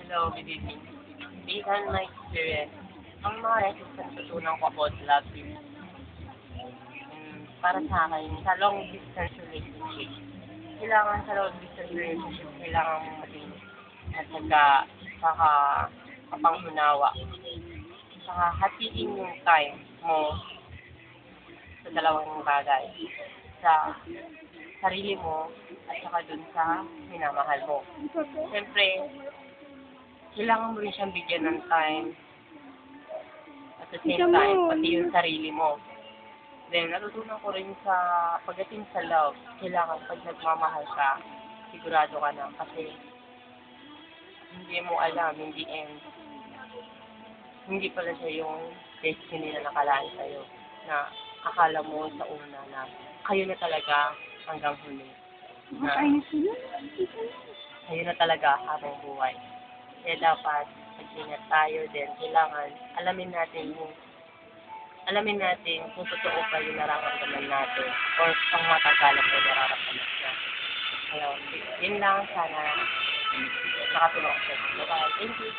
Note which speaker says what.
Speaker 1: Hello, good evening. Based on my experience, ang mga lessons na natutunan ko about love is, para sa akin, sa long distance relationship, kailangan sa long distance relationship, kailangan mong maging matyaga, saka kapang-unawa, saka hatiin yung time mo sa dalawang bagay. Sa sarili mo, at saka dun sa minamahal mo. Siyempre, kailangan mo rin siyang bigyan ng time at the same time, pati yung sarili mo. Then, natutunan ko rin sa pagdating sa love, kailangan pag nagmamahal ka, sigurado ka na kasi hindi mo alam, hindi end. Hindi pala siya yung destiny na nakalaan sa'yo na akala mo sa una na kayo na talaga hanggang huli. Na kayo na talaga habang buhay. Kaya dapat mag-ingat tayo din. Kailangan alamin natin kung totoo pa yung nararamdaman natin or kung matagalan pa yung nararamdaman natin. Kaya, yun lang. Sana nakatulong ko sa iyo. Bye. Thank you.